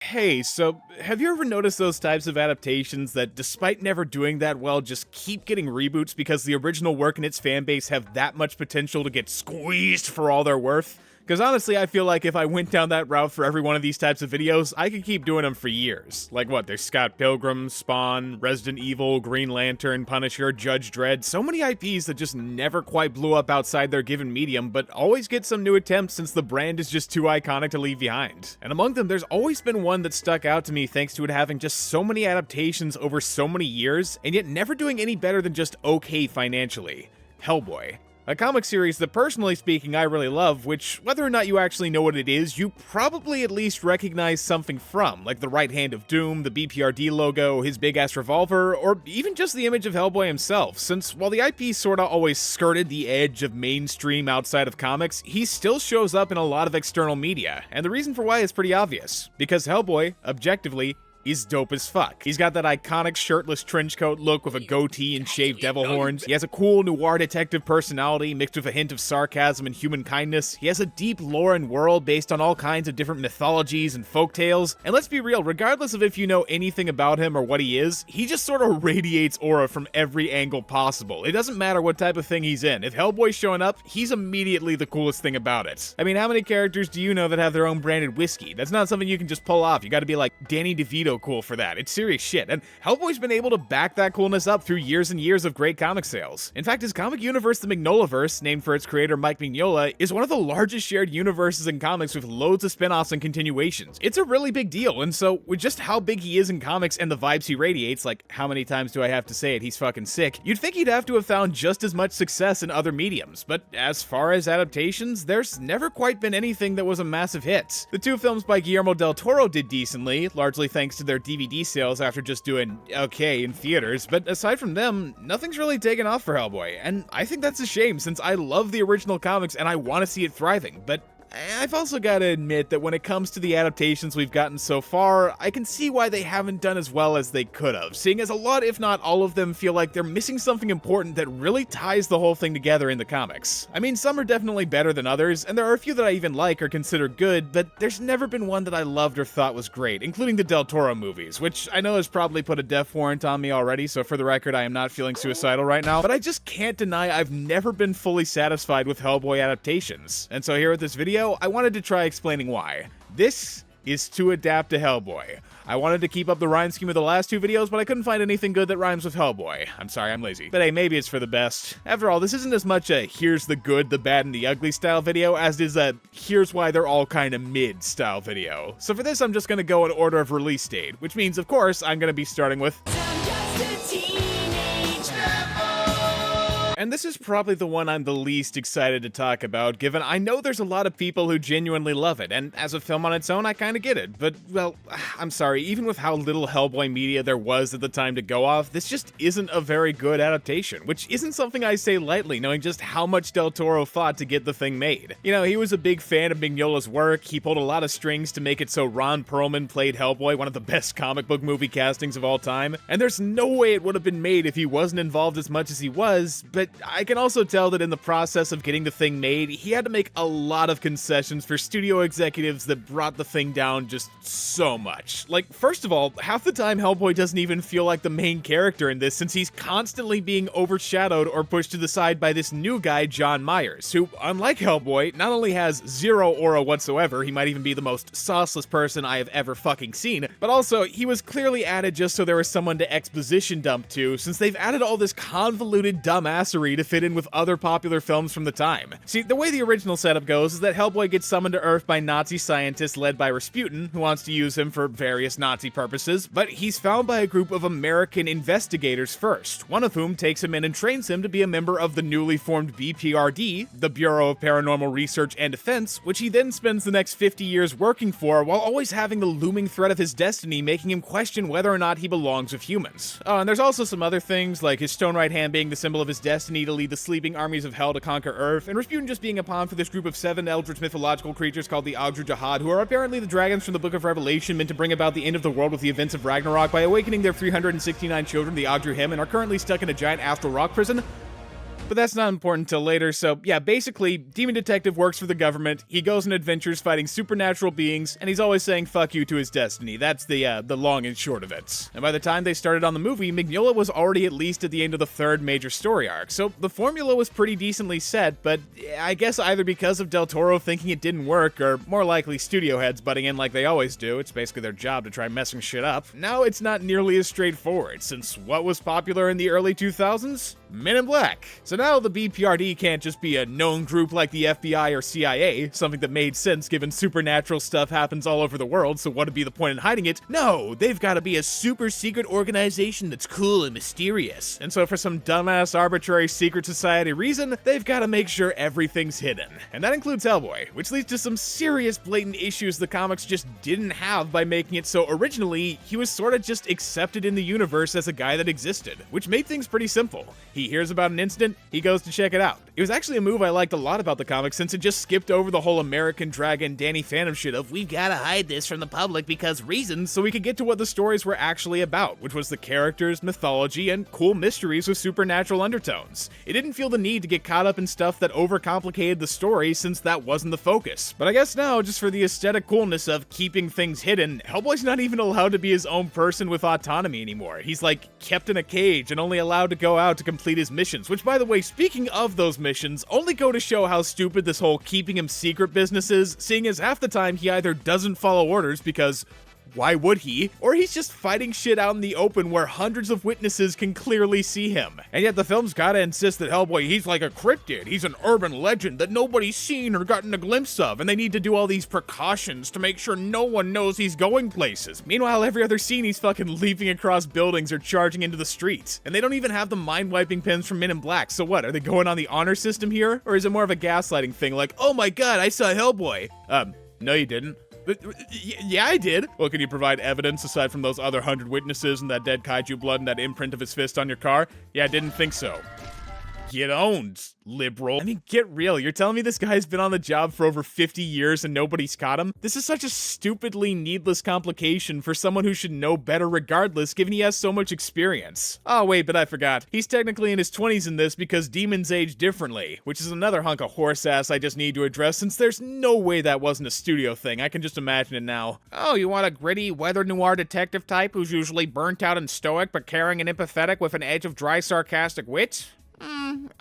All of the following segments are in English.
Hey, so have you ever noticed those types of adaptations that, despite never doing that well, just keep getting reboots because the original work and its fan base have that much potential to get squeezed for all they're worth? Because honestly, I feel like if I went down that route for every one of these types of videos, I could keep doing them for years. Like what, there's Scott Pilgrim, Spawn, Resident Evil, Green Lantern, Punisher, Judge Dredd, so many IPs that just never quite blew up outside their given medium, but always get some new attempts since the brand is just too iconic to leave behind. And among them, there's always been one that stuck out to me thanks to it having just so many adaptations over so many years, and yet never doing any better than just okay financially. Hellboy. A comic series that, personally speaking, I really love, which, whether or not you actually know what it is, you probably at least recognize something from, like the right hand of Doom, the BPRD logo, his big-ass revolver, or even just the image of Hellboy himself, since while the IP sorta always skirted the edge of mainstream outside of comics, he still shows up in a lot of external media, and the reason for why is pretty obvious, because Hellboy, objectively, is dope as fuck. He's got that iconic shirtless trench coat look with a goatee and shaved devil horns. He has a cool noir detective personality mixed with a hint of sarcasm and human kindness. He has a deep lore and world based on all kinds of different mythologies and folktales. And let's be real, regardless of if you know anything about him or what he is, he just sort of radiates aura from every angle possible. It doesn't matter what type of thing he's in. If Hellboy's showing up, he's immediately the coolest thing about it. I mean, how many characters do you know that have their own branded whiskey? That's not something you can just pull off. You gotta be like Danny DeVito cool for that. It's serious shit, and Hellboy's been able to back that coolness up through years and years of great comic sales. In fact, his comic universe, the Mignolaverse, named for its creator Mike Mignola, is one of the largest shared universes in comics with loads of spin-offs and continuations. It's a really big deal, and so with just how big he is in comics and the vibes he radiates, like how many times do I have to say it, he's fucking sick, you'd think he'd have to have found just as much success in other mediums, but as far as adaptations, there's never quite been anything that was a massive hit. The two films by Guillermo del Toro did decently, largely thanks to their DVD sales after just doing okay in theaters, but aside from them, nothing's really taken off for Hellboy, and I think that's a shame since I love the original comics and I want to see it thriving, but I've also got to admit that when it comes to the adaptations we've gotten so far, I can see why they haven't done as well as they could have, seeing as a lot, if not all of them, feel like they're missing something important that really ties the whole thing together in the comics. I mean, some are definitely better than others, and there are a few that I even like or consider good, but there's never been one that I loved or thought was great, including the Del Toro movies, which I know has probably put a death warrant on me already, so for the record, I am not feeling suicidal right now, but I just can't deny I've never been fully satisfied with Hellboy adaptations. And so here with this video, I wanted to try explaining why. This is To Adapt A Hellboy. I wanted to keep up the rhyme scheme of the last two videos, but I couldn't find anything good that rhymes with Hellboy. I'm sorry, I'm lazy. But hey, maybe it's for the best. After all, this isn't as much a here's the good, the bad, and the ugly style video as it is a here's why they're all kinda mid style video. So for this, I'm just gonna go in order of release date, which means, of course, I'm gonna be starting with... And this is probably the one I'm the least excited to talk about, given I know there's a lot of people who genuinely love it, and as a film on its own, I kinda get it. But, well, I'm sorry, even with how little Hellboy media there was at the time to go off, this just isn't a very good adaptation, which isn't something I say lightly, knowing just how much Del Toro fought to get the thing made. You know, he was a big fan of Mignola's work, he pulled a lot of strings to make it so Ron Perlman played Hellboy, one of the best comic book movie castings of all time, and there's no way it would have been made if he wasn't involved as much as he was, but I can also tell that in the process of getting the thing made, he had to make a lot of concessions for studio executives that brought the thing down just so much. Like, first of all, half the time Hellboy doesn't even feel like the main character in this since he's constantly being overshadowed or pushed to the side by this new guy, John Myers, who, unlike Hellboy, not only has zero aura whatsoever, he might even be the most sauceless person I have ever fucking seen, but also, he was clearly added just so there was someone to exposition dump to, since they've added all this convoluted dumbassery to fit in with other popular films from the time. See, the way the original setup goes is that Hellboy gets summoned to Earth by Nazi scientists led by Rasputin, who wants to use him for various Nazi purposes, but he's found by a group of American investigators first, one of whom takes him in and trains him to be a member of the newly formed BPRD, the Bureau of Paranormal Research and Defense, which he then spends the next 50 years working for, while always having the looming threat of his destiny making him question whether or not he belongs with humans. Oh, and there's also some other things, like his stone right hand being the symbol of his destiny to lead the sleeping armies of hell to conquer Earth, and Rasputin just being a pawn for this group of 7 eldritch mythological creatures called the Ogdru Jahad, who are apparently the dragons from the Book of Revelation meant to bring about the end of the world with the events of Ragnarok by awakening their 369 children, the Ogdru Him, and are currently stuck in a giant astral rock prison. But that's not important till later, so yeah, basically, Demon Detective works for the government, he goes on adventures fighting supernatural beings, and he's always saying fuck you to his destiny. That's the long and short of it. And by the time they started on the movie, Mignola was already at least at the end of the third major story arc, so the formula was pretty decently set, but I guess either because of Del Toro thinking it didn't work, or more likely studio heads butting in like they always do, it's basically their job to try messing shit up, now it's not nearly as straightforward, since what was popular in the early 2000s? Men in Black. So now the BPRD can't just be a known group like the FBI or CIA, something that made sense given supernatural stuff happens all over the world, so what would be the point in hiding it? No, they've gotta be a super secret organization that's cool and mysterious. And so for some dumbass arbitrary secret society reason, they've gotta make sure everything's hidden. And that includes Hellboy, which leads to some serious blatant issues the comics just didn't have by making it so originally, he was sorta just accepted in the universe as a guy that existed, which made things pretty simple. He hears about an incident, he goes to check it out. It was actually a move I liked a lot about the comic since it just skipped over the whole American Dragon Danny Phantom shit of we've gotta hide this from the public because reasons, so we could get to what the stories were actually about, which was the characters, mythology, and cool mysteries with supernatural undertones. It didn't feel the need to get caught up in stuff that overcomplicated the story since that wasn't the focus. But I guess now, just for the aesthetic coolness of keeping things hidden, Hellboy's not even allowed to be his own person with autonomy anymore. He's like kept in a cage and only allowed to go out to complete his missions, which by the way, speaking of those missions, only go to show how stupid this whole keeping him secret business is, seeing as half the time he either doesn't follow orders because why would he? Or he's just fighting shit out in the open where hundreds of witnesses can clearly see him. And yet the film's gotta insist that Hellboy, he's like a cryptid. He's an urban legend that nobody's seen or gotten a glimpse of, and they need to do all these precautions to make sure no one knows he's going places. Meanwhile, every other scene he's fucking leaping across buildings or charging into the streets. And they don't even have the mind-wiping pins from Men in Black, so what, are they going on the honor system here? Or is it more of a gaslighting thing like, oh my god, I saw Hellboy? No you didn't. Yeah, I did. Well, can you provide evidence aside from those other 100 witnesses and that dead kaiju blood and that imprint of his fist on your car? Yeah, I didn't think so. Get owned, liberal. I mean, get real. You're telling me this guy's been on the job for over 50 years and nobody's caught him? This is such a stupidly needless complication for someone who should know better regardless, given he has so much experience. Oh, wait, but I forgot. He's technically in his 20s in this because demons age differently, which is another hunk of horse ass I just need to address since there's no way that wasn't a studio thing. I can just imagine it now. Oh, you want a gritty, weather noir detective type who's usually burnt out and stoic but caring and empathetic with an edge of dry sarcastic wit?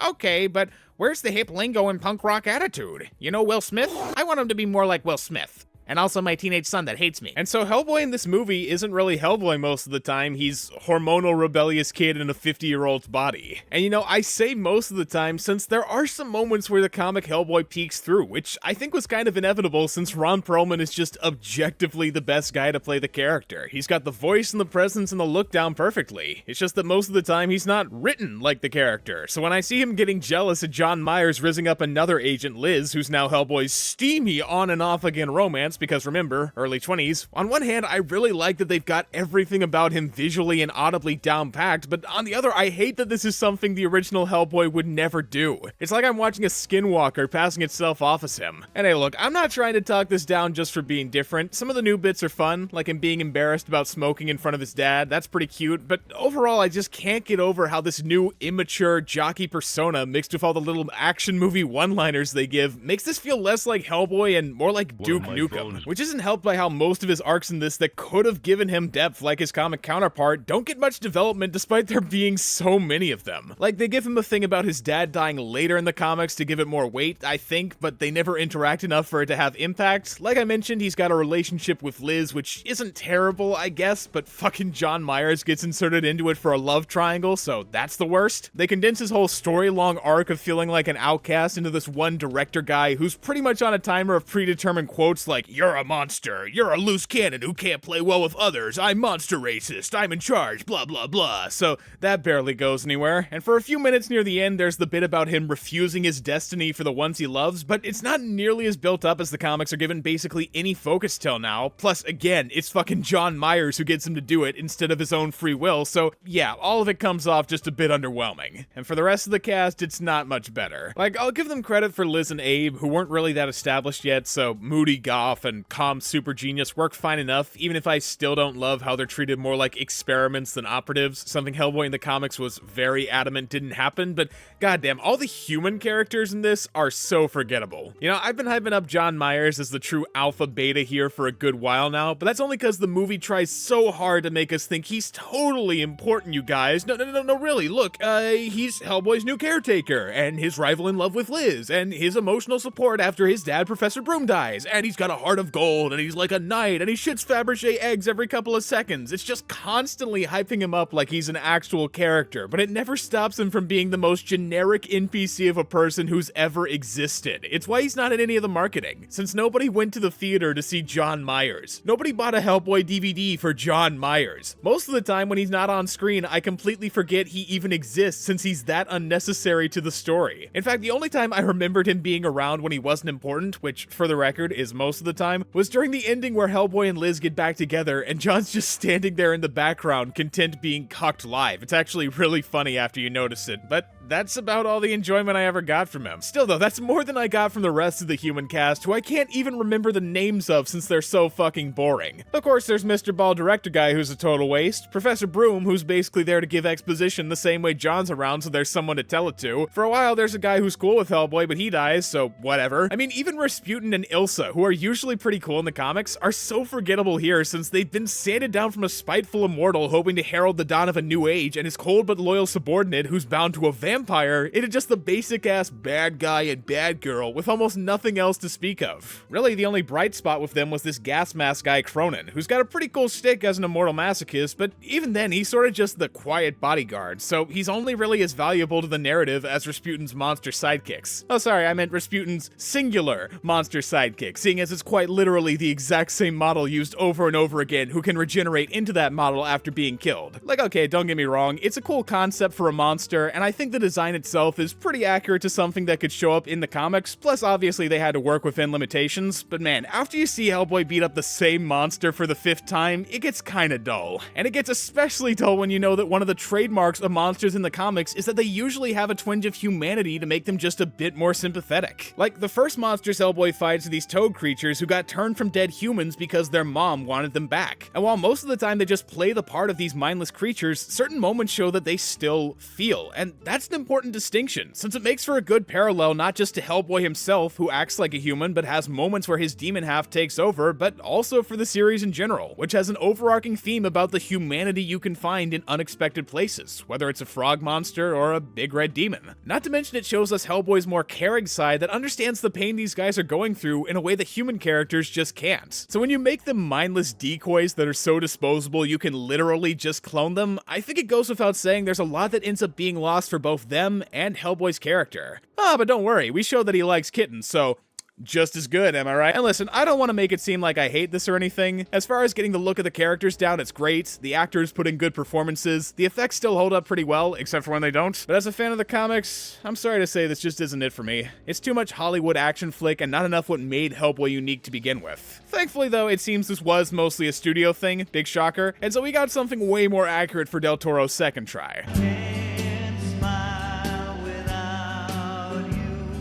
Okay, but where's the hip lingo and punk rock attitude? You know Will Smith? I want him to be more like Will Smith. And also my teenage son that hates me. And so Hellboy in this movie isn't really Hellboy most of the time, he's hormonal rebellious kid in a 50-year-old's body. And you know, I say most of the time since there are some moments where the comic Hellboy peeks through, which I think was kind of inevitable since Ron Perlman is just objectively the best guy to play the character. He's got the voice and the presence and the look down perfectly. It's just that most of the time he's not written like the character. So when I see him getting jealous at John Myers rizzing up another agent, Liz, who's now Hellboy's steamy on and off again romance, because remember, early 20s, on one hand, I really like that they've got everything about him visually and audibly down-packed, but on the other, I hate that this is something the original Hellboy would never do. It's like I'm watching a skinwalker passing itself off as him. And hey look, I'm not trying to talk this down just for being different. Some of the new bits are fun, like him being embarrassed about smoking in front of his dad, that's pretty cute, but overall I just can't get over how this new immature jockey persona mixed with all the little action movie one-liners they give makes this feel less like Hellboy and more like Duke Nukem. Which isn't helped by how most of his arcs in this that could have given him depth like his comic counterpart don't get much development despite there being so many of them. Like, they give him a thing about his dad dying later in the comics to give it more weight, I think, but they never interact enough for it to have impact. Like I mentioned, he's got a relationship with Liz, which isn't terrible, I guess, but fucking John Myers gets inserted into it for a love triangle, so that's the worst. They condense his whole story-long arc of feeling like an outcast into this one director guy who's pretty much on a timer of predetermined quotes like, "You're a monster. You're a loose cannon who can't play well with others. I'm monster racist. I'm in charge. Blah, blah, blah." So that barely goes anywhere. And for a few minutes near the end, there's the bit about him refusing his destiny for the ones he loves, but it's not nearly as built up as the comics are given basically any focus till now. Plus, again, it's fucking John Myers who gets him to do it instead of his own free will. So yeah, all of it comes off just a bit underwhelming. And for the rest of the cast, it's not much better. Like, I'll give them credit for Liz and Abe, who weren't really that established yet, so moody goth and calm super genius work fine enough, even if I still don't love how they're treated more like experiments than operatives, something Hellboy in the comics was very adamant didn't happen, but goddamn, all the human characters in this are so forgettable. You know, I've been hyping up John Myers as the true alpha beta here for a good while now, but that's only because the movie tries so hard to make us think he's totally important, you guys. No, really, look, he's Hellboy's new caretaker, and his rival in love with Liz, and his emotional support after his dad, Professor Broom, dies, and he's got a heart of gold, and he's like a knight, and he shits Fabergé eggs every couple of seconds. It's just constantly hyping him up like he's an actual character, but it never stops him from being the most generic NPC of a person who's ever existed. It's why he's not in any of the marketing, since nobody went to the theater to see John Myers. Nobody bought a Hellboy DVD for John Myers. Most of the time when he's not on screen, I completely forget he even exists since he's that unnecessary to the story. In fact, the only time I remembered him being around when he wasn't important, which for the record is most of the time, was during the ending where Hellboy and Liz get back together and John's just standing there in the background content being cucked live. It's actually really funny after you notice it, but that's about all the enjoyment I ever got from him. Still though, that's more than I got from the rest of the human cast, who I can't even remember the names of since they're so fucking boring. Of course, there's Mr. Ball Director guy who's a total waste, Professor Broom who's basically there to give exposition the same way John's around so there's someone to tell it to. For a while there's a guy who's cool with Hellboy but he dies, so whatever. I mean, even Rasputin and Ilsa, who are usually pretty cool in the comics, are so forgettable here since they've been sanded down from a spiteful immortal hoping to herald the dawn of a new age and his cold but loyal subordinate who's bound to a vampire into just the basic ass bad guy and bad girl with almost nothing else to speak of. Really, the only bright spot with them was this gas mask guy Cronin, who's got a pretty cool stick as an immortal masochist, but even then he's sort of just the quiet bodyguard, so he's only really as valuable to the narrative as Rasputin's monster sidekicks. Oh sorry, I meant Rasputin's singular monster sidekick, seeing as it's quite literally the exact same model used over and over again who can regenerate into that model after being killed. Like, okay, don't get me wrong, it's a cool concept for a monster, and I think the design itself is pretty accurate to something that could show up in the comics, plus obviously they had to work within limitations, but man, after you see Hellboy beat up the same monster for the 5th time, it gets kinda dull. And it gets especially dull when you know that one of the trademarks of monsters in the comics is that they usually have a twinge of humanity to make them just a bit more sympathetic. Like, the first monsters Hellboy fights are these toad creatures who got turned from dead humans because their mom wanted them back. And while most of the time they just play the part of these mindless creatures, certain moments show that they still feel, and that's an important distinction, since it makes for a good parallel not just to Hellboy himself, who acts like a human but has moments where his demon half takes over, but also for the series in general, which has an overarching theme about the humanity you can find in unexpected places, whether it's a frog monster or a big red demon. Not to mention it shows us Hellboy's more caring side that understands the pain these guys are going through in a way that human characters just can't. So when you make them mindless decoys that are so disposable you can literally just clone them, I think it goes without saying there's a lot that ends up being lost for both them and Hellboy's character. But don't worry, we show that he likes kittens, so just as good, am I right? And listen, I don't want to make it seem like I hate this or anything. As far as getting the look of the characters down, it's great. The actors put in good performances. The effects still hold up pretty well, except for when they don't. But as a fan of the comics, I'm sorry to say this just isn't it for me. It's too much Hollywood action flick and not enough what made Hellboy unique to begin with. Thankfully though, it seems this was mostly a studio thing, big shocker, and so we got something way more accurate for Del Toro's second try.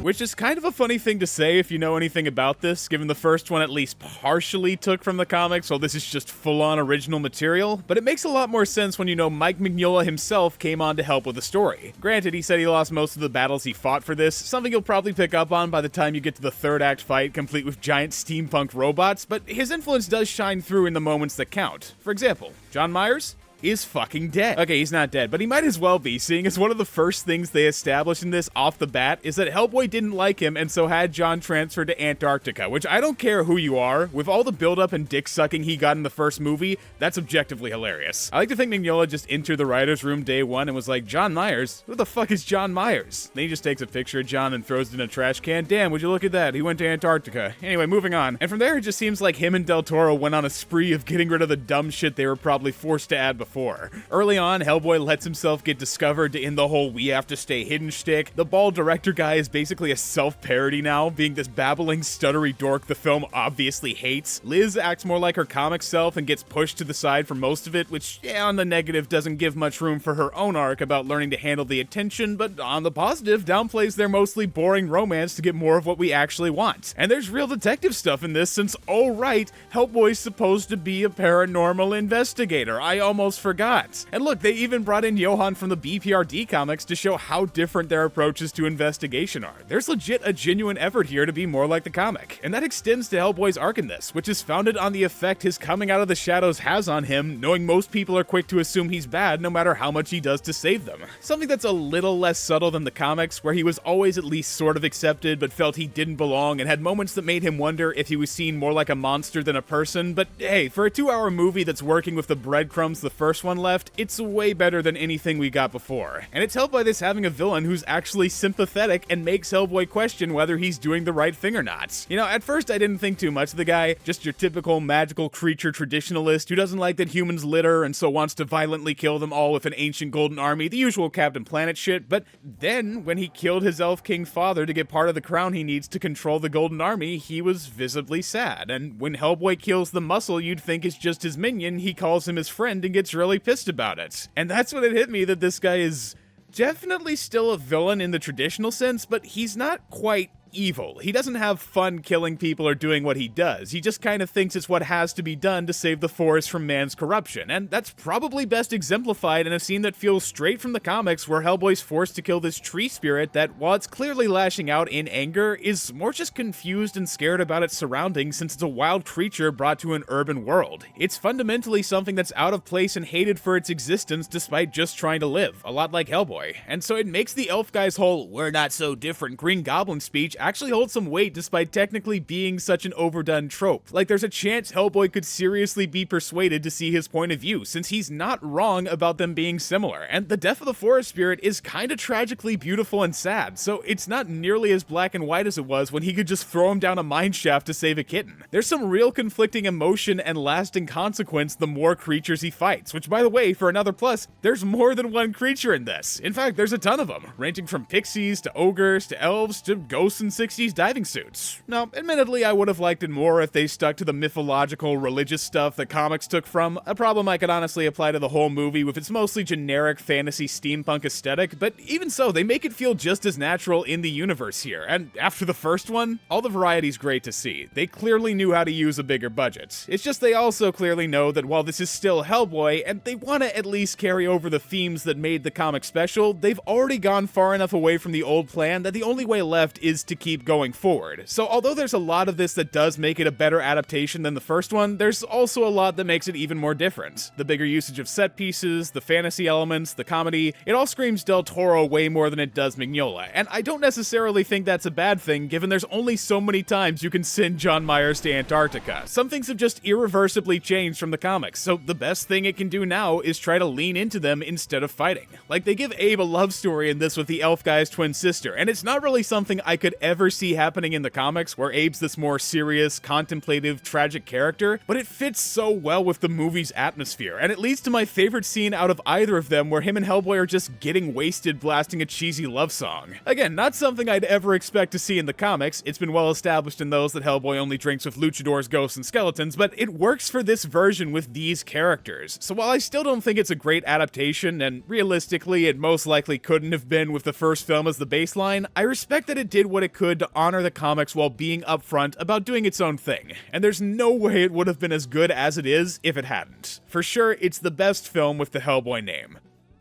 Which is kind of a funny thing to say if you know anything about this, given the first one at least partially took from the comics, while this is just full-on original material, but it makes a lot more sense when you know Mike Mignola himself came on to help with the story. Granted, he said he lost most of the battles he fought for this, something you'll probably pick up on by the time you get to the third act fight, complete with giant steampunk robots, but his influence does shine through in the moments that count. For example, John Myers is fucking dead. Okay, he's not dead, but he might as well be, seeing as one of the first things they established in this off the bat is that Hellboy didn't like him and so had John transferred to Antarctica, which I don't care who you are, with all the buildup and dick-sucking he got in the first movie, that's objectively hilarious. I like to think Mignola just entered the writer's room day one and was like, John Myers? Who the fuck is John Myers? Then he just takes a picture of John and throws it in a trash can. Damn, would you look at that? He went to Antarctica. Anyway, moving on. And from there, it just seems like him and Del Toro went on a spree of getting rid of the dumb shit they were probably forced to add before. before. Early on, Hellboy lets himself get discovered in the whole we have to stay hidden shtick. The bald director guy is basically a self-parody now, being this babbling, stuttery dork the film obviously hates. Liz acts more like her comic self and gets pushed to the side for most of it, which, yeah, on the negative doesn't give much room for her own arc about learning to handle the attention, but on the positive, downplays their mostly boring romance to get more of what we actually want. And there's real detective stuff in this since, oh right, Hellboy's supposed to be a paranormal investigator. I almost forgot. And look, they even brought in Johan from the BPRD comics to show how different their approaches to investigation are. There's legit a genuine effort here to be more like the comic. And that extends to Hellboy's arc in this, which is founded on the effect his coming out of the shadows has on him, knowing most people are quick to assume he's bad no matter how much he does to save them. Something that's a little less subtle than the comics, where he was always at least sort of accepted but felt he didn't belong and had moments that made him wonder if he was seen more like a monster than a person. But hey, for a 2-hour movie that's working with the breadcrumbs the first one left, it's way better than anything we got before. And it's helped by this having a villain who's actually sympathetic and makes Hellboy question whether he's doing the right thing or not. You know, at first I didn't think too much of the guy, just your typical magical creature traditionalist who doesn't like that humans litter and so wants to violently kill them all with an ancient golden army, the usual Captain Planet shit. But then, when he killed his Elf King father to get part of the crown he needs to control the golden army, he was visibly sad. And when Hellboy kills the muscle you'd think is just his minion, he calls him his friend and gets really pissed about it. And that's when it hit me that this guy is definitely still a villain in the traditional sense, but he's not quite evil. He doesn't have fun killing people or doing what he does. He just kind of thinks it's what has to be done to save the forest from man's corruption, and that's probably best exemplified in a scene that feels straight from the comics where Hellboy's forced to kill this tree spirit that, while it's clearly lashing out in anger, is more just confused and scared about its surroundings since it's a wild creature brought to an urban world. It's fundamentally something that's out of place and hated for its existence despite just trying to live, a lot like Hellboy. And so it makes the elf guy's whole "we're not so different" Green Goblin speech actually hold some weight despite technically being such an overdone trope. Like, there's a chance Hellboy could seriously be persuaded to see his point of view, since he's not wrong about them being similar, and the death of the forest spirit is kinda tragically beautiful and sad, so it's not nearly as black and white as it was when he could just throw him down a mine shaft to save a kitten. There's some real conflicting emotion and lasting consequence the more creatures he fights, which, by the way, for another plus, there's more than one creature in this. In fact, there's a ton of them, ranging from pixies to ogres to elves to ghosts and 60s diving suits. Now, admittedly, I would have liked it more if they stuck to the mythological, religious stuff that comics took from, a problem I could honestly apply to the whole movie with its mostly generic fantasy steampunk aesthetic, but even so, they make it feel just as natural in the universe here, and after the first one, all the variety's great to see. They clearly knew how to use a bigger budget. It's just they also clearly know that while this is still Hellboy, and they want to at least carry over the themes that made the comic special, they've already gone far enough away from the old plan that the only way left is to keep going forward. So although there's a lot of this that does make it a better adaptation than the first one, there's also a lot that makes it even more different. The bigger usage of set pieces, the fantasy elements, the comedy, it all screams Del Toro way more than it does Mignola, and I don't necessarily think that's a bad thing given there's only so many times you can send John Myers to Antarctica. Some things have just irreversibly changed from the comics, so the best thing it can do now is try to lean into them instead of fighting. Like, they give Abe a love story in this with the elf guy's twin sister, and it's not really something I could ever see happening in the comics, where Abe's this more serious, contemplative, tragic character, but it fits so well with the movie's atmosphere, and it leads to my favorite scene out of either of them, where him and Hellboy are just getting wasted blasting a cheesy love song. Again, not something I'd ever expect to see in the comics. It's been well established in those that Hellboy only drinks with luchadors, ghosts, and skeletons, but it works for this version with these characters. So while I still don't think it's a great adaptation, and realistically it most likely couldn't have been with the first film as the baseline, I respect that it did what it could to honor the comics while being upfront about doing its own thing, and there's no way it would have been as good as it is if it hadn't. For sure, it's the best film with the Hellboy name,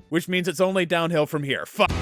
which means it's only downhill from here. Fuck.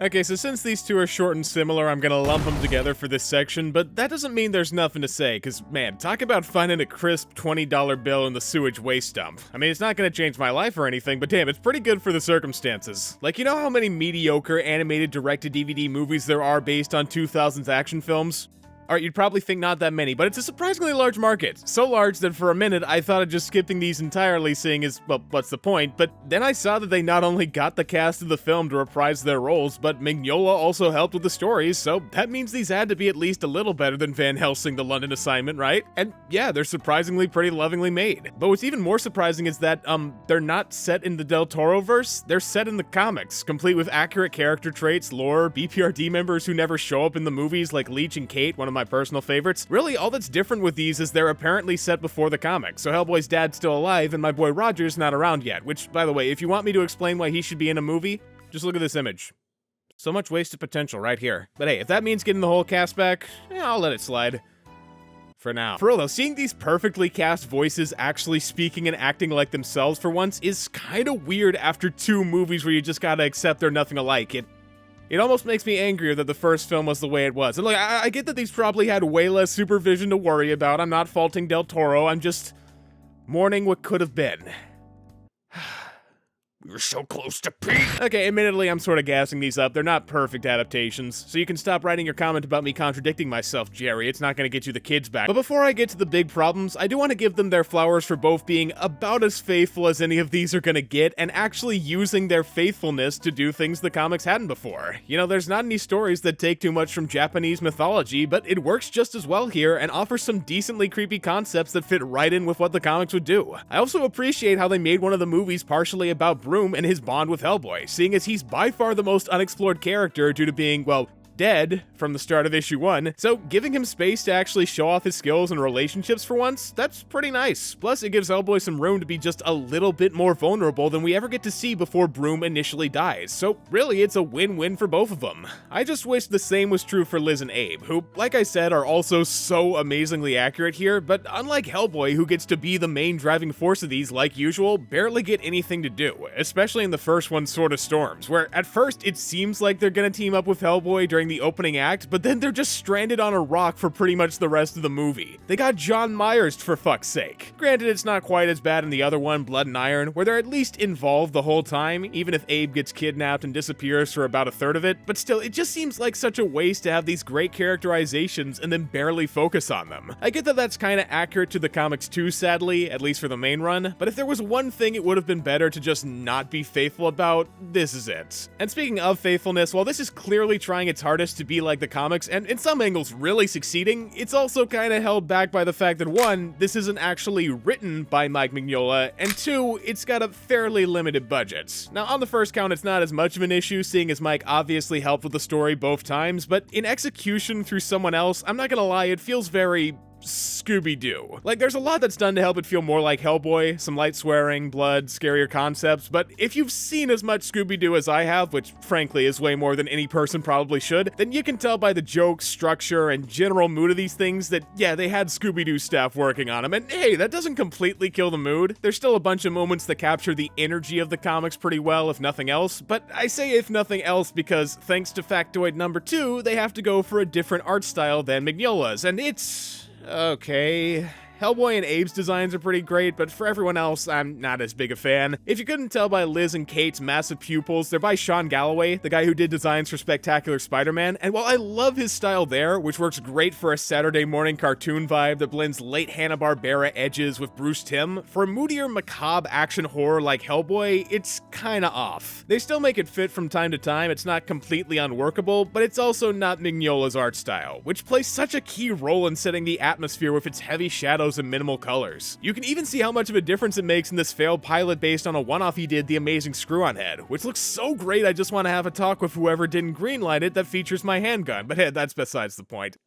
Okay, so since these two are short and similar, I'm gonna lump them together for this section, but that doesn't mean there's nothing to say, cause man, talk about finding a crisp $20 bill in the sewage waste dump. I mean, it's not gonna change my life or anything, but damn, it's pretty good for the circumstances. Like, you know how many mediocre animated direct-to-DVD movies there are based on 2000s action films? Alright, you'd probably think not that many, but it's a surprisingly large market. So large that for a minute I thought of just skipping these entirely, seeing as, well, what's the point? But then I saw that they not only got the cast of the film to reprise their roles, but Mignola also helped with the stories, so that means these had to be at least a little better than Van Helsing: The London Assignment, right? And yeah, they're surprisingly pretty lovingly made. But what's even more surprising is that, they're not set in the Del Toro verse, they're set in the comics, complete with accurate character traits, lore, BPRD members who never show up in the movies like Leech and Kate, one of my personal favorites. Really, all that's different with these is they're apparently set before the comics, so Hellboy's dad's still alive and my boy Roger's not around yet, which, by the way, if you want me to explain why he should be in a movie, just look at this image. So much wasted potential right here. But hey, if that means getting the whole cast back, I'll let it slide. For now. For real though, seeing these perfectly cast voices actually speaking and acting like themselves for once is kinda weird after 2 movies where you just gotta accept they're nothing alike. It almost makes me angrier that the first film was the way it was. And look, I get that these probably had way less supervision to worry about. I'm not faulting Del Toro, I'm just mourning what could have been. We were so close to peak. Okay, admittedly, I'm sort of gassing these up. They're not perfect adaptations, so you can stop writing your comment about me contradicting myself, Jerry. It's not gonna get you the kids back. But before I get to the big problems, I do want to give them their flowers for both being about as faithful as any of these are gonna get, and actually using their faithfulness to do things the comics hadn't before. You know, there's not any stories that take too much from Japanese mythology, but it works just as well here, and offers some decently creepy concepts that fit right in with what the comics would do. I also appreciate how they made one of the movies partially about Broom and his bond with Hellboy, seeing as he's by far the most unexplored character due to being, well, dead from the start of issue 1, so giving him space to actually show off his skills and relationships for once, that's pretty nice. Plus, it gives Hellboy some room to be just a little bit more vulnerable than we ever get to see before Broom initially dies, so really it's a win-win for both of them. I just wish the same was true for Liz and Abe, who, like I said, are also so amazingly accurate here, but unlike Hellboy, who gets to be the main driving force of these like usual, barely get anything to do, especially in the first one, Sword of Storms, where at first it seems like they're gonna team up with Hellboy during the opening act, but then they're just stranded on a rock for pretty much the rest of the movie. They got John Myers, for fuck's sake. Granted, it's not quite as bad in the other one, Blood and Iron, where they're at least involved the whole time, even if Abe gets kidnapped and disappears for about a third of it, but still, it just seems like such a waste to have these great characterizations and then barely focus on them. I get that that's kinda accurate to the comics too, sadly, at least for the main run, but if there was one thing it would have been better to just not be faithful about, this is it. And speaking of faithfulness, while this is clearly trying its hardest to be like the comics, and in some angles really succeeding, it's also kinda held back by the fact that 1, this isn't actually written by Mike Mignola, and 2, it's got a fairly limited budget. Now, on the first count, it's not as much of an issue, seeing as Mike obviously helped with the story both times, but in execution through someone else, I'm not gonna lie, it feels very Scooby-Doo. Like, there's a lot that's done to help it feel more like Hellboy, some light swearing, blood, scarier concepts, but if you've seen as much Scooby-Doo as I have, which frankly is way more than any person probably should, then you can tell by the jokes, structure, and general mood of these things that, yeah, they had Scooby-Doo staff working on them, and hey, that doesn't completely kill the mood. There's still a bunch of moments that capture the energy of the comics pretty well, if nothing else, but I say if nothing else because, thanks to factoid number 2, they have to go for a different art style than Mignola's, and it's okay. Hellboy and Abe's designs are pretty great, but for everyone else, I'm not as big a fan. If you couldn't tell by Liz and Kate's massive pupils, they're by Sean Galloway, the guy who did designs for Spectacular Spider-Man, and while I love his style there, which works great for a Saturday morning cartoon vibe that blends late Hanna-Barbera edges with Bruce Timm, for a moodier, macabre action horror like Hellboy, it's kinda off. They still make it fit from time to time, it's not completely unworkable, but it's also not Mignola's art style, which plays such a key role in setting the atmosphere with its heavy shadows and minimal colors. You can even see how much of a difference it makes in this failed pilot based on a one-off he did, The Amazing Screw-On Head, which looks so great I just want to have a talk with whoever didn't greenlight it that features my handgun, but hey, that's besides the point.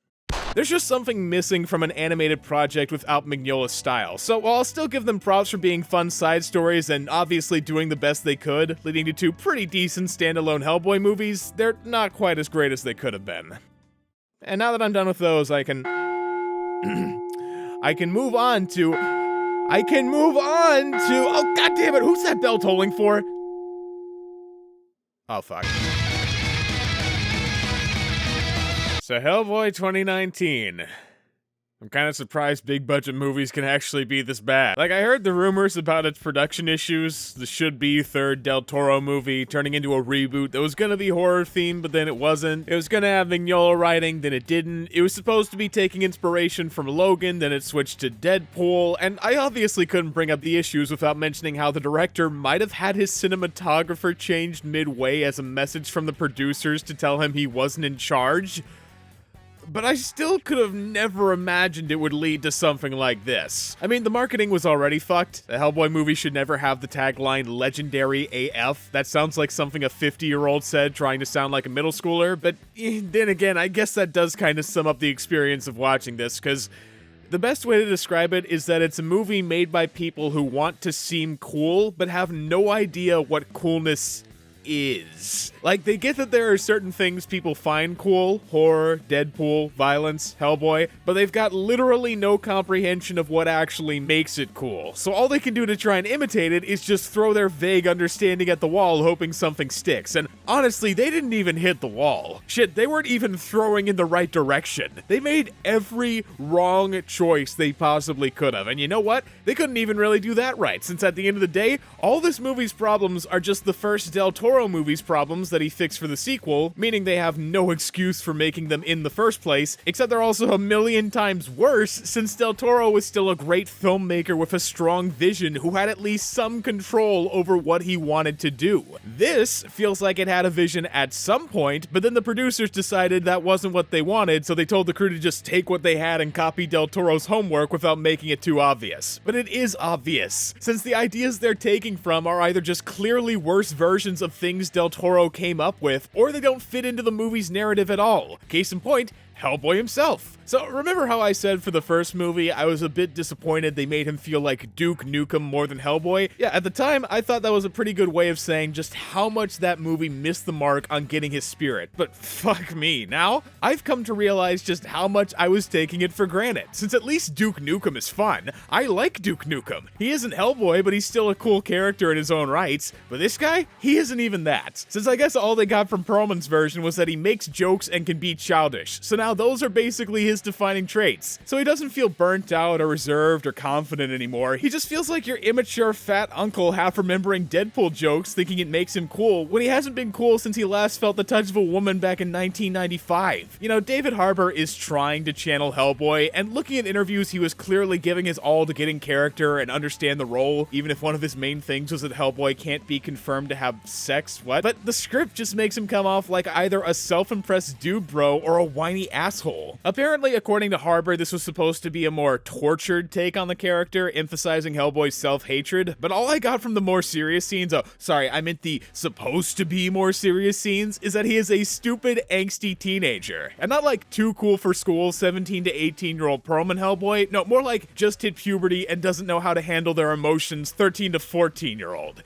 There's just something missing from an animated project without Mignola's style, so while I'll still give them props for being fun side stories and obviously doing the best they could, leading to 2 pretty decent standalone Hellboy movies, they're not quite as great as they could have been. And now that I'm done with those, I can move on to, oh god damn it, who's that bell tolling for? Oh fuck. So Hellboy 2019. I'm kind of surprised big budget movies can actually be this bad. Like, I heard the rumors about its production issues, the should-be third Del Toro movie turning into a reboot that was gonna be horror-themed, but then it wasn't. It was gonna have Mignola writing, then it didn't. It was supposed to be taking inspiration from Logan, then it switched to Deadpool, and I obviously couldn't bring up the issues without mentioning how the director might have had his cinematographer changed midway as a message from the producers to tell him he wasn't in charge. But I still could have never imagined it would lead to something like this. I mean, the marketing was already fucked. The Hellboy movie should never have the tagline "Legendary AF." That sounds like something a 50-year-old said trying to sound like a middle schooler, but then again, I guess that does kind of sum up the experience of watching this, because the best way to describe it is that it's a movie made by people who want to seem cool, but have no idea what coolness is. Like, they get that there are certain things people find cool: horror, Deadpool, violence, Hellboy, but they've got literally no comprehension of what actually makes it cool. So all they can do to try and imitate it is just throw their vague understanding at the wall, hoping something sticks. And honestly, they didn't even hit the wall. Shit, they weren't even throwing in the right direction. They made every wrong choice they possibly could have. And you know what? They couldn't even really do that right, since at the end of the day, all this movie's problems are just the first Del Toro movie's problems that he fixed for the sequel, meaning they have no excuse for making them in the first place, except they're also a million times worse, since Del Toro was still a great filmmaker with a strong vision who had at least some control over what he wanted to do. This feels like it had a vision at some point, but then the producers decided that wasn't what they wanted, so they told the crew to just take what they had and copy Del Toro's homework without making it too obvious. But it is obvious, since the ideas they're taking from are either just clearly worse versions of things Del Toro came up with, or they don't fit into the movie's narrative at all. Case in point, Hellboy himself. So remember how I said for the first movie I was a bit disappointed they made him feel like Duke Nukem more than Hellboy? Yeah, at the time I thought that was a pretty good way of saying just how much that movie missed the mark on getting his spirit. But fuck me, now I've come to realize just how much I was taking it for granted, since at least Duke Nukem is fun. I like Duke Nukem. He isn't Hellboy, but he's still a cool character in his own rights. But this guy, he isn't even that. Since I guess all they got from Perlman's version was that he makes jokes and can be childish. So now those are basically his defining traits. So he doesn't feel burnt out or reserved or confident anymore. He just feels like your immature fat uncle half remembering Deadpool jokes thinking it makes him cool when he hasn't been cool since he last felt the touch of a woman back in 1995. You know, David Harbour is trying to channel Hellboy, and looking at interviews he was clearly giving his all to get in character and understand the role, even if one of his main things was that Hellboy can't be confirmed to have sex. What? But the script just makes him come off like either a self-impressed dude bro or a whiny asshole. Apparently, according to Harbour, this was supposed to be a more tortured take on the character, emphasizing Hellboy's self-hatred, but all I got from the more serious scenes, the supposed to be more serious scenes, is that he is a stupid, angsty teenager. And not like too cool for school 17 to 18-year-old Perlman Hellboy, no, more like just hit puberty and doesn't know how to handle their emotions 13 to 14-year-old.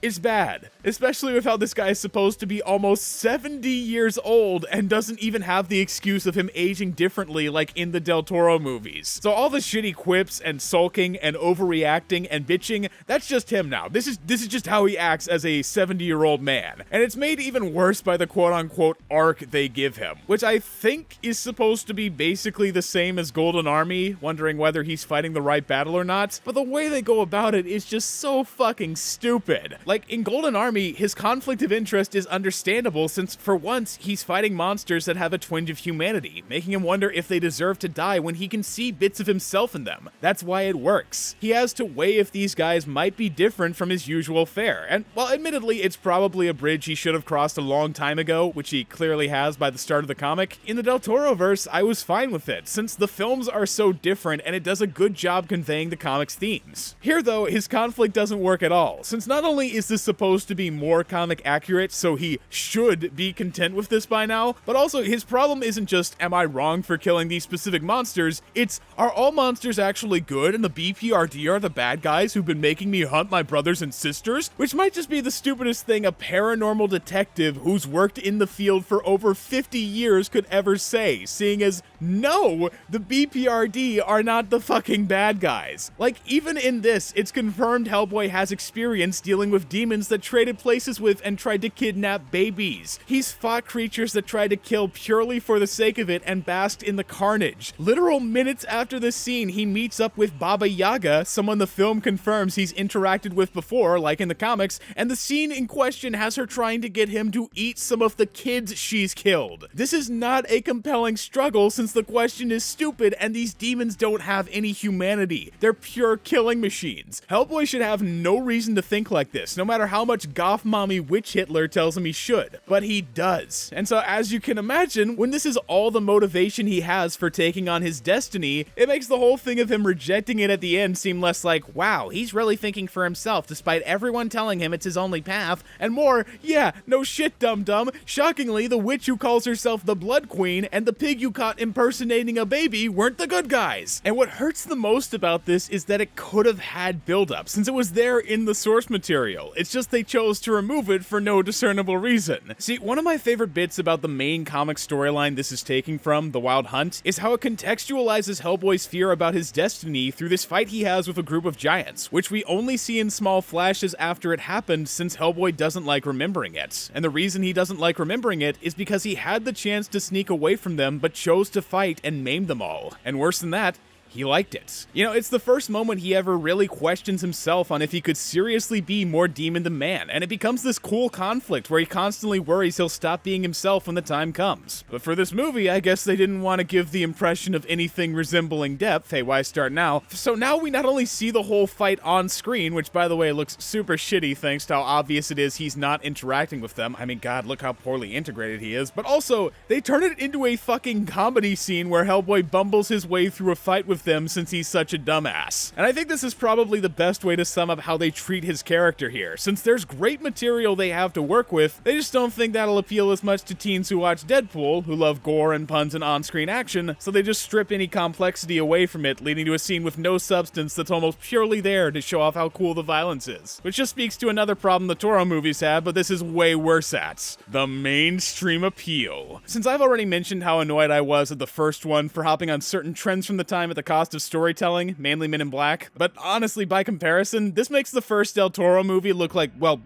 It's bad, especially with how this guy is supposed to be almost 70 years old and doesn't even have the excuse of him aging differently like in the Del Toro movies. So all the shitty quips and sulking and overreacting and bitching, that's just him now. This is just how he acts as a 70-year-old man. And it's made even worse by the quote-unquote arc they give him, which I think is supposed to be basically the same as Golden Army, wondering whether he's fighting the right battle or not, but the way they go about it is just so fucking stupid. Like, in Golden Army, his conflict of interest is understandable since, for once, he's fighting monsters that have a twinge of humanity, making him wonder if they deserve to die when he can see bits of himself in them. That's why it works. He has to weigh if these guys might be different from his usual fare, and while admittedly it's probably a bridge he should have crossed a long time ago, which he clearly has by the start of the comic, in the Del Toro verse, I was fine with it, since the films are so different and it does a good job conveying the comic's themes. Here, though, his conflict doesn't work at all, since not only is this supposed to be more comic accurate, so he should be content with this by now, but also his problem isn't just, am I wrong for killing these specific monsters? It's, are all monsters actually good and the BPRD are the bad guys who've been making me hunt my brothers and sisters? Which might just be the stupidest thing a paranormal detective who's worked in the field for over 50 years could ever say, seeing as, no, the BPRD are not the fucking bad guys. Like, even in this, it's confirmed Hellboy has experience dealing with demons that traded places with and tried to kidnap babies. He's fought creatures that tried to kill purely for the sake of it and basked in the carnage. Literal minutes after this scene, he meets up with Baba Yaga, someone the film confirms he's interacted with before, like in the comics, and the scene in question has her trying to get him to eat some of the kids she's killed. This is not a compelling struggle since the question is stupid and these demons don't have any humanity. They're pure killing machines. Hellboy should have no reason to think like this, no matter how much goth mommy witch Hitler tells him he should. But he does. And so as you can imagine, when this is all the motivation he has for taking on his destiny, it makes the whole thing of him rejecting it at the end seem less like, wow, he's really thinking for himself despite everyone telling him it's his only path, and more, yeah, no shit, dum-dum. Shockingly, the witch who calls herself the Blood Queen and the pig you caught impersonating a baby weren't the good guys. And what hurts the most about this is that it could have had build-up, since it was there in the source material. It's just they chose to remove it for no discernible reason. See, one of my favorite bits about the main comic storyline this is taking from, The Wild Hunt, is how it contextualizes Hellboy's fear about his destiny through this fight he has with a group of giants, which we only see in small flashes after it happened since Hellboy doesn't like remembering it. And the reason he doesn't like remembering it is because he had the chance to sneak away from them but chose to fight and maim them all. And worse than that, he liked it. You know, it's the first moment he ever really questions himself on if he could seriously be more demon than man, and it becomes this cool conflict where he constantly worries he'll stop being himself when the time comes. But for this movie, I guess they didn't want to give the impression of anything resembling depth. Hey, why start now? So now we not only see the whole fight on screen, which by the way looks super shitty thanks to how obvious it is he's not interacting with them. I mean, god, look how poorly integrated he is. But also, they turn it into a fucking comedy scene where Hellboy bumbles his way through a fight with them since he's such a dumbass. And I think this is probably the best way to sum up how they treat his character here. Since there's great material they have to work with, they just don't think that'll appeal as much to teens who watch Deadpool, who love gore and puns and on-screen action, so they just strip any complexity away from it, leading to a scene with no substance that's almost purely there to show off how cool the violence is. Which just speaks to another problem the Toro movies have, but this is way worse at: the mainstream appeal. Since I've already mentioned how annoyed I was at the first one for hopping on certain trends from the time at the cost of storytelling, mainly Men in Black, but honestly, by comparison, this makes the first Del Toro movie look like, well,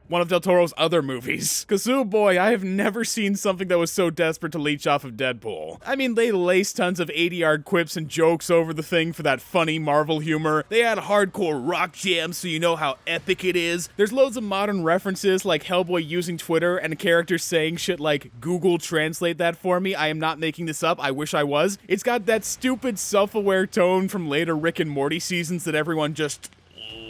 one of Del Toro's other movies. Cause oh boy, I have never seen something that was so desperate to leech off of Deadpool. I mean, they lace tons of 80-yard quips and jokes over the thing for that funny Marvel humor. They add hardcore rock jams so you know how epic it is. There's loads of modern references like Hellboy using Twitter and a character saying shit like, Google translate that for me, I am not making this up, I wish I was. It's got that stupid self-aware tone from later Rick and Morty seasons that everyone just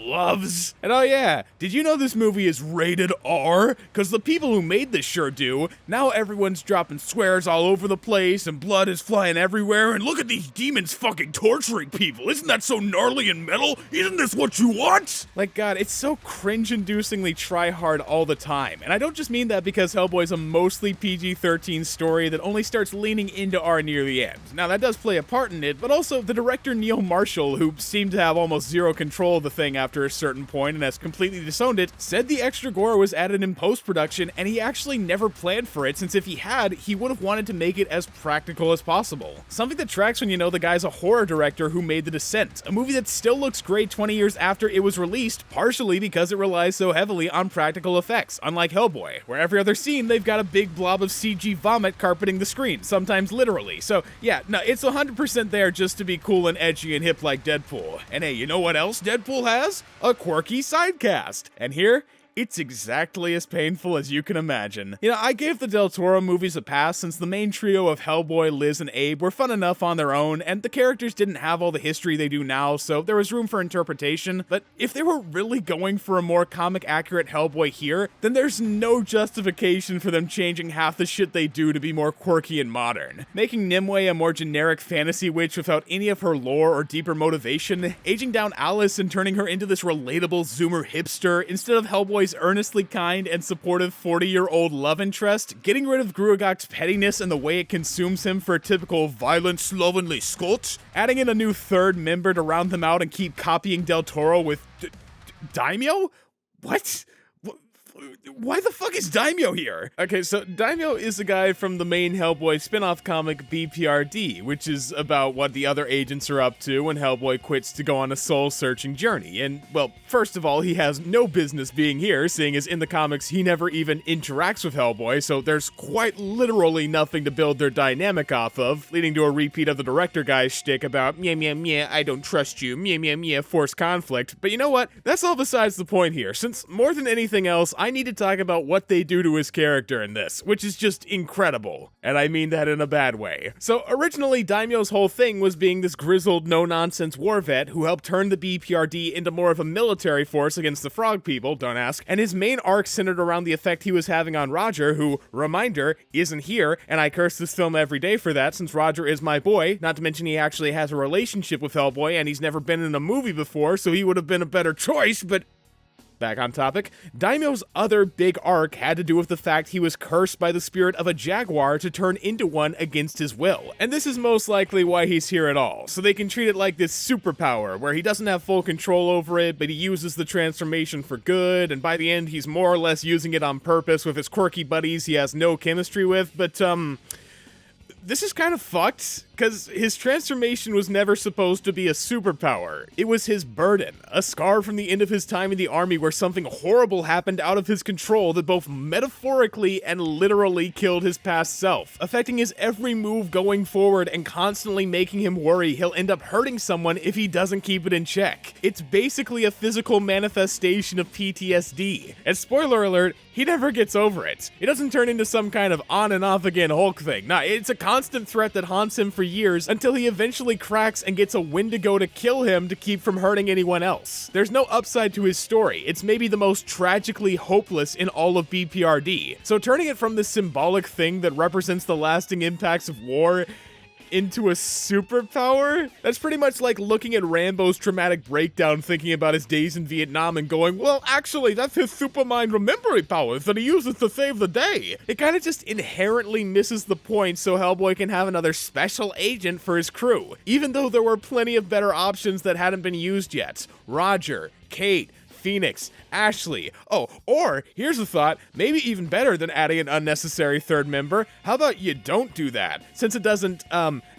loves. And oh yeah, did you know this movie is rated R? Cause the people who made this sure do. Now everyone's dropping swears all over the place and blood is flying everywhere, and look at these demons fucking torturing people. Isn't that so gnarly and metal? Isn't this what you want? Like god, it's so cringe-inducingly try-hard all the time. And I don't just mean that because Hellboy's a mostly PG-13 story that only starts leaning into R near the end. Now that does play a part in it, but also the director Neil Marshall, who seemed to have almost zero control of the thing after a certain point and has completely disowned it, said the extra gore was added in post-production and he actually never planned for it, since if he had, he would have wanted to make it as practical as possible. Something that tracks when you know the guy's a horror director who made The Descent, a movie that still looks great 20 years after it was released, partially because it relies so heavily on practical effects, unlike Hellboy, where every other scene they've got a big blob of CG vomit carpeting the screen, sometimes literally. So yeah, no, it's 100% there just to be cool and edgy and hip like Deadpool. And hey, you know what else Deadpool has? A quirky sidecast. And here, it's exactly as painful as you can imagine. You know, I gave the Del Toro movies a pass since the main trio of Hellboy, Liz, and Abe were fun enough on their own, and the characters didn't have all the history they do now, so there was room for interpretation. But if they were really going for a more comic-accurate Hellboy here, then there's no justification for them changing half the shit they do to be more quirky and modern. Making Nimue a more generic fantasy witch without any of her lore or deeper motivation, aging down Alice and turning her into this relatable Zoomer hipster instead of Hellboy's earnestly kind and supportive 40-year-old love interest, getting rid of Gruagach's pettiness and the way it consumes him for a typical violent, slovenly Scot, adding in a new third member to round them out and keep copying Del Toro with Daimyo? What? Why the fuck is Daimyo here? Okay, so Daimyo is a guy from the main Hellboy spin-off comic BPRD, which is about what the other agents are up to when Hellboy quits to go on a soul-searching journey. And, well, first of all, he has no business being here, seeing as in the comics he never even interacts with Hellboy, so there's quite literally nothing to build their dynamic off of, leading to a repeat of the director guy's shtick about meh meh meh, I don't trust you, meh meh meh, forced conflict. But you know what? That's all besides the point here, since more than anything else, I need to talk about what they do to his character in this, which is just incredible. And I mean that in a bad way. So originally, Daimyo's whole thing was being this grizzled, no-nonsense war vet who helped turn the BPRD into more of a military force against the frog people, don't ask, and his main arc centered around the effect he was having on Roger, who, reminder, isn't here, and I curse this film every day for that since Roger is my boy, not to mention he actually has a relationship with Hellboy and he's never been in a movie before, so he would have been a better choice, but back on topic, Daimyo's other big arc had to do with the fact he was cursed by the spirit of a jaguar to turn into one against his will. And this is most likely why he's here at all, so they can treat it like this superpower, where he doesn't have full control over it, but he uses the transformation for good, and by the end he's more or less using it on purpose with his quirky buddies he has no chemistry with, but this is kind of fucked, because his transformation was never supposed to be a superpower. It was his burden, a scar from the end of his time in the army where something horrible happened out of his control that both metaphorically and literally killed his past self, affecting his every move going forward and constantly making him worry he'll end up hurting someone if he doesn't keep it in check. It's basically a physical manifestation of PTSD. And spoiler alert, he never gets over it. It doesn't turn into some kind of on and off again Hulk thing. Nah, it's a constant threat that haunts him for years until he eventually cracks and gets a Wendigo to kill him to keep from hurting anyone else. There's no upside to his story. It's maybe the most tragically hopeless in all of BPRD. So turning it from this symbolic thing that represents the lasting impacts of war into a superpower? That's pretty much like looking at Rambo's traumatic breakdown thinking about his days in Vietnam and going, well, actually, that's his supermind remembering powers that he uses to save the day. It kind of just inherently misses the point so Hellboy can have another special agent for his crew, even though there were plenty of better options that hadn't been used yet. Roger, Kate, Phoenix, Ashley. Oh, or, here's a thought, maybe even better than adding an unnecessary third member, how about you don't do that, since it doesn't,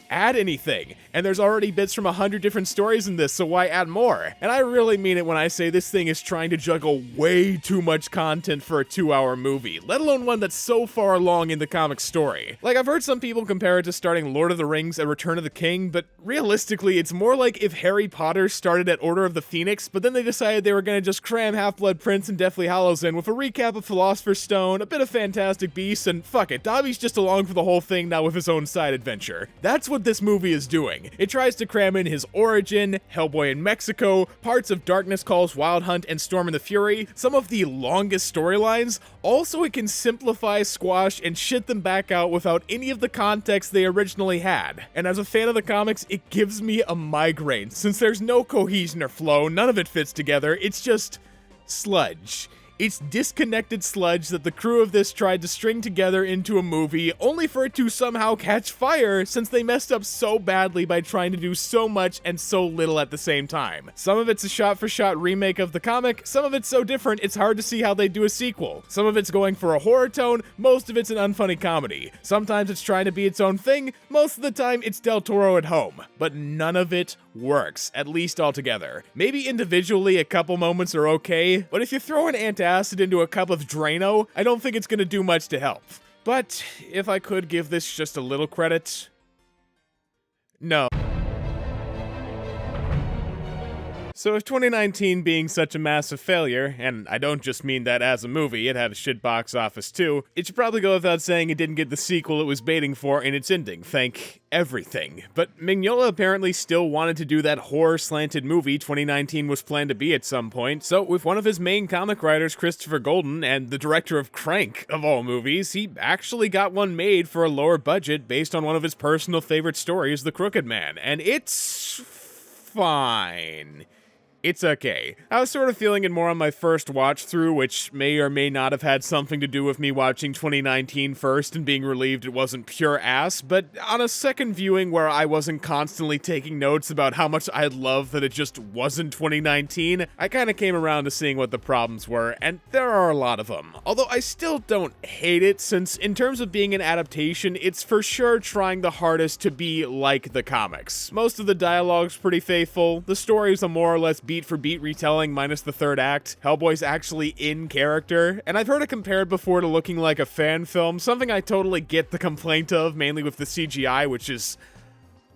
add anything, and there's already bits from 100 different stories in this, so why add more? And I really mean it when I say this thing is trying to juggle way too much content for a 2-hour movie, let alone one that's so far along in the comic story. Like, I've heard some people compare it to starting Lord of the Rings and Return of the King, but realistically, it's more like if Harry Potter started at Order of the Phoenix, but then they decided they were gonna just cram Half-Blood Prince and Deathly Hallows in with a recap of Philosopher's Stone, a bit of Fantastic Beasts, and fuck it, Dobby's just along for the whole thing now with his own side adventure. That's what this movie is doing. It tries to cram in his origin, Hellboy in Mexico, parts of Darkness Calls Wild Hunt and Storm in the Fury, some of the longest storylines. Also, it can simplify, squash, and shit them back out without any of the context they originally had. And as a fan of the comics, it gives me a migraine, since there's no cohesion or flow, none of it fits together, it's just sludge. It's disconnected sludge that the crew of this tried to string together into a movie, only for it to somehow catch fire since they messed up so badly by trying to do so much and so little at the same time. Some of it's a shot-for-shot remake of the comic, some of it's so different it's hard to see how they do a sequel. Some of it's going for a horror tone, most of it's an unfunny comedy. Sometimes it's trying to be its own thing, most of the time it's Del Toro at home. But none of it works, at least altogether. Maybe individually a couple moments are okay, but if you throw an antacid into a cup of Drano, I don't think it's gonna do much to help. But if I could give this just a little credit, no. So with 2019 being such a massive failure, and I don't just mean that as a movie, it had a shit box office too, it should probably go without saying it didn't get the sequel it was baiting for in its ending, thank everything. But Mignola apparently still wanted to do that horror-slanted movie 2019 was planned to be at some point, so with one of his main comic writers, Christopher Golden, and the director of Crank, of all movies, he actually got one made for a lower budget based on one of his personal favorite stories, The Crooked Man, and it's fine. It's okay. I was sort of feeling it more on my first watch through, which may or may not have had something to do with me watching 2019 first and being relieved it wasn't pure ass, but on a second viewing where I wasn't constantly taking notes about how much I love that it just wasn't 2019, I kinda came around to seeing what the problems were, and there are a lot of them. Although I still don't hate it, since in terms of being an adaptation, it's for sure trying the hardest to be like the comics. Most of the dialogue's pretty faithful, the story's a more or less beat-for-beat retelling minus the third act, Hellboy's actually in character, and I've heard it compared before to looking like a fan film, something I totally get the complaint of, mainly with the CGI, which is...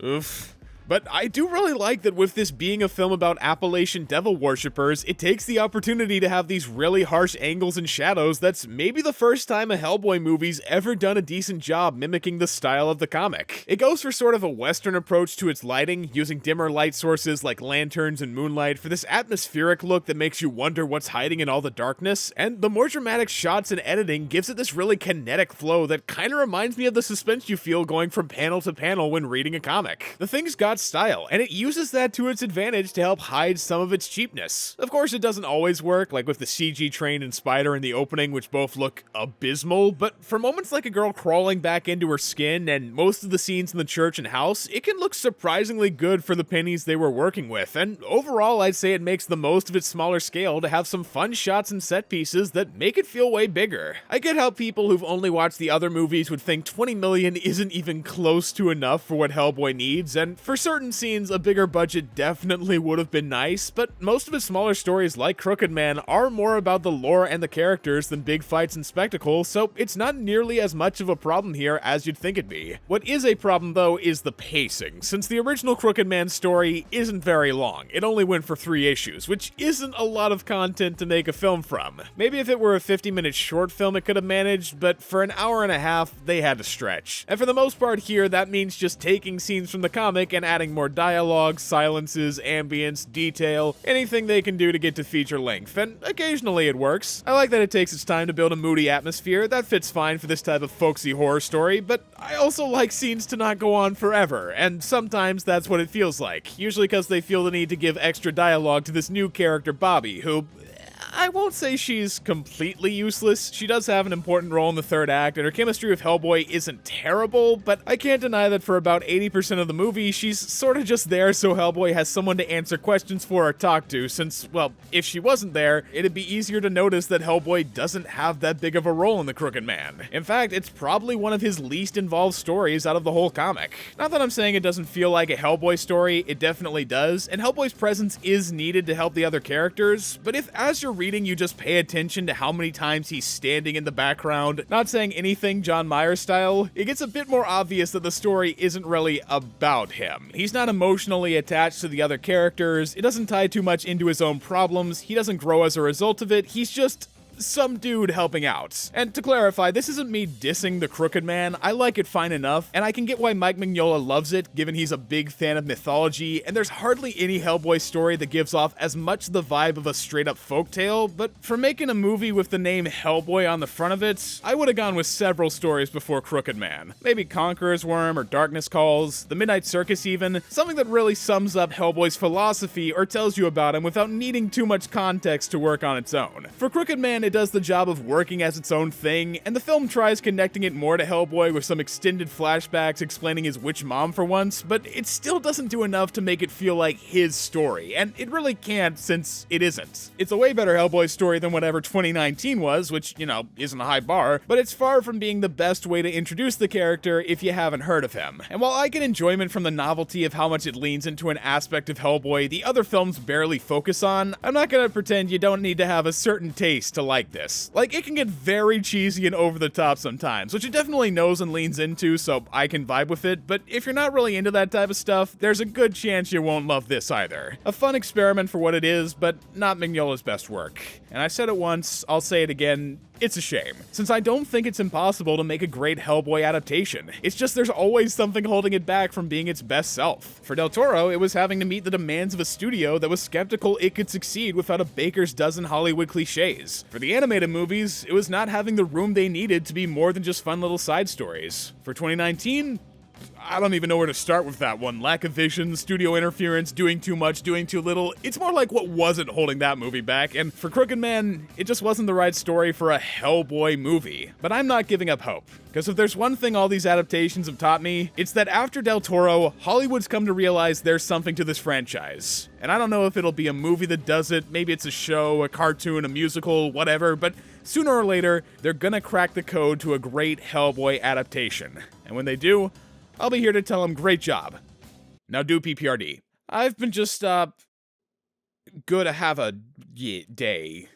oof. But I do really like that with this being a film about Appalachian devil worshippers, it takes the opportunity to have these really harsh angles and shadows that's maybe the first time a Hellboy movie's ever done a decent job mimicking the style of the comic. It goes for sort of a western approach to its lighting, using dimmer light sources like lanterns and moonlight for this atmospheric look that makes you wonder what's hiding in all the darkness, and the more dramatic shots and editing gives it this really kinetic flow that kinda reminds me of the suspense you feel going from panel to panel when reading a comic. The thing's got style, and it uses that to its advantage to help hide some of its cheapness. Of course, it doesn't always work, like with the CG train and spider in the opening, which both look abysmal, but for moments like a girl crawling back into her skin and most of the scenes in the church and house, it can look surprisingly good for the pennies they were working with, and overall I'd say it makes the most of its smaller scale to have some fun shots and set pieces that make it feel way bigger. I get how people who've only watched the other movies would think 20 million isn't even close to enough for what Hellboy needs, and for certain scenes, a bigger budget definitely would have been nice, but most of its smaller stories like Crooked Man are more about the lore and the characters than big fights and spectacle, so it's not nearly as much of a problem here as you'd think it'd be. What is a problem though is the pacing, since the original Crooked Man story isn't very long. It only went for 3 issues, which isn't a lot of content to make a film from. Maybe if it were a 50-minute short film it could have managed, but for an hour and a half, they had to stretch. And for the most part here, that means just taking scenes from the comic and adding more dialogue, silences, ambience, detail, anything they can do to get to feature length, and occasionally it works. I like that it takes its time to build a moody atmosphere, that fits fine for this type of folksy horror story, but I also like scenes to not go on forever, and sometimes that's what it feels like, usually because they feel the need to give extra dialogue to this new character Bobby, who... I won't say she's completely useless. She does have an important role in the third act, and her chemistry with Hellboy isn't terrible, but I can't deny that for about 80% of the movie, she's sort of just there so Hellboy has someone to answer questions for or talk to, since, well, if she wasn't there, it'd be easier to notice that Hellboy doesn't have that big of a role in The Crooked Man. In fact, it's probably one of his least involved stories out of the whole comic. Not that I'm saying it doesn't feel like a Hellboy story, it definitely does, and Hellboy's presence is needed to help the other characters, but if as you're reading you just pay attention to how many times he's standing in the background, not saying anything John Myers style, it gets a bit more obvious that the story isn't really about him. He's not emotionally attached to the other characters, it doesn't tie too much into his own problems, he doesn't grow as a result of it, he's just some dude helping out. And to clarify, this isn't me dissing The Crooked Man, I like it fine enough, and I can get why Mike Mignola loves it, given he's a big fan of mythology, and there's hardly any Hellboy story that gives off as much the vibe of a straight-up folktale, but for making a movie with the name Hellboy on the front of it, I would've gone with several stories before Crooked Man. Maybe Conqueror's Worm or Darkness Calls, The Midnight Circus even, something that really sums up Hellboy's philosophy or tells you about him without needing too much context to work on its own. For Crooked Man, it does the job of working as its own thing, and the film tries connecting it more to Hellboy with some extended flashbacks explaining his witch mom for once, but it still doesn't do enough to make it feel like his story, and it really can't since it isn't. It's a way better Hellboy story than whatever 2019 was, which, you know, isn't a high bar, but it's far from being the best way to introduce the character if you haven't heard of him. And while I get enjoyment from the novelty of how much it leans into an aspect of Hellboy the other films barely focus on, I'm not gonna pretend you don't need to have a certain taste to like this. Like, it can get very cheesy and over the top sometimes, which it definitely knows and leans into, so I can vibe with it, but if you're not really into that type of stuff, there's a good chance you won't love this either. A fun experiment for what it is, but not Mignola's best work. And I said it once, I'll say it again, it's a shame, since I don't think it's impossible to make a great Hellboy adaptation. It's just there's always something holding it back from being its best self. For Del Toro, it was having to meet the demands of a studio that was skeptical it could succeed without a baker's dozen Hollywood cliches. For the animated movies, it was not having the room they needed to be more than just fun little side stories. For 2019, I don't even know where to start with that one. Lack of vision, studio interference, doing too much, doing too little. It's more like what wasn't holding that movie back, and for Crooked Man, it just wasn't the right story for a Hellboy movie. But I'm not giving up hope, because if there's one thing all these adaptations have taught me, it's that after Del Toro, Hollywood's come to realize there's something to this franchise. And I don't know if it'll be a movie that does it, maybe it's a show, a cartoon, a musical, whatever, but sooner or later, they're gonna crack the code to a great Hellboy adaptation. And when they do, I'll be here to tell them great job. Now do PPRD. I've been just, good to have a day.